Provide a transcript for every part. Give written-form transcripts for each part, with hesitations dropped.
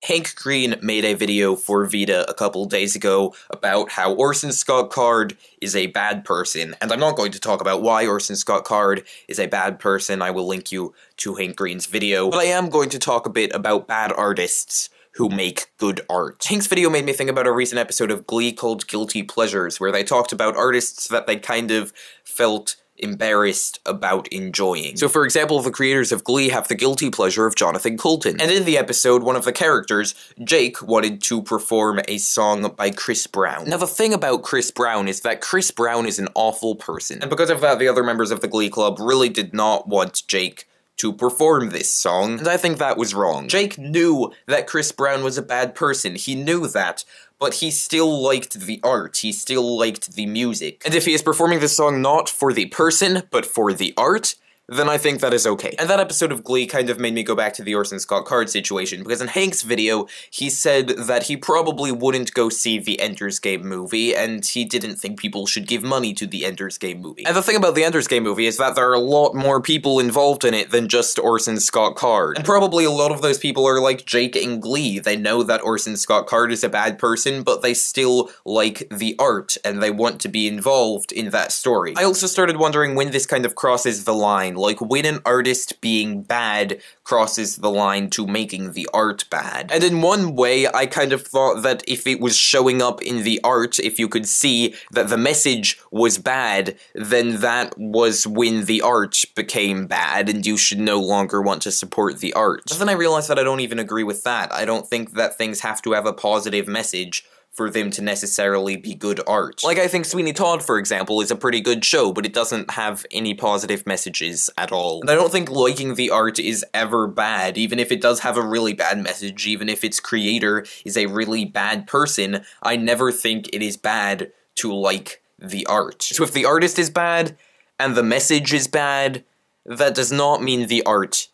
Hank Green made a video for Vita a couple days ago about how Orson Scott Card is a bad person, and I'm not going to talk about why Orson Scott Card is a bad person. I will link you to Hank Green's video, but I am going to talk a bit about bad artists who make good art. Hank's video made me think about a recent episode of Glee called Guilty Pleasures, where they talked about artists that they kind of felt embarrassed about enjoying. So for example, the creators of Glee have the guilty pleasure of Jonathan Coulton. And in the episode, one of the characters, Jake, wanted to perform a song by Chris Brown. Now the thing about Chris Brown is that Chris Brown is an awful person. And because of that, the other members of the Glee Club really did not want Jake to perform this song, and I think that was wrong. Jake knew that Chris Brown was a bad person, he knew that, but he still liked the art, he still liked the music. And if he is performing this song not for the person, but for the art, then I think that is okay. And that episode of Glee kind of made me go back to the Orson Scott Card situation, because in Hank's video, he said that he probably wouldn't go see the Ender's Game movie, and he didn't think people should give money to the Ender's Game movie. And the thing about the Ender's Game movie is that there are a lot more people involved in it than just Orson Scott Card. And probably a lot of those people are like Jake in Glee. They know that Orson Scott Card is a bad person, but they still like the art, and they want to be involved in that story. I also started wondering when this kind of crosses the line. Like, when an artist being bad crosses the line to making the art bad. And in one way, I kind of thought that if it was showing up in the art, if you could see that the message was bad, then that was when the art became bad, and you should no longer want to support the art. But then I realized that I don't even agree with that. I don't think that things have to have a positive message for them to necessarily be good art. Like, I think Sweeney Todd, for example, is a pretty good show, but it doesn't have any positive messages at all. And I don't think liking the art is ever bad, even if it does have a really bad message, even if its creator is a really bad person. I never think it is bad to like the art. So if the artist is bad, and the message is bad, that does not mean the art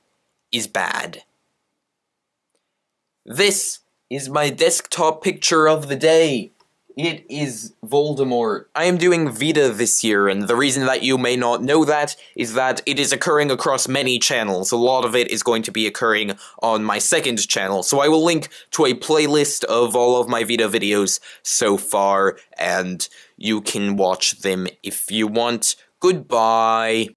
is bad. This is my desktop picture of the day. It is Voldemort. I am doing Vita this year, and the reason that you may not know that is that it is occurring across many channels. A lot of it is going to be occurring on my second channel, so I will link to a playlist of all of my Vita videos so far, and you can watch them if you want. Goodbye.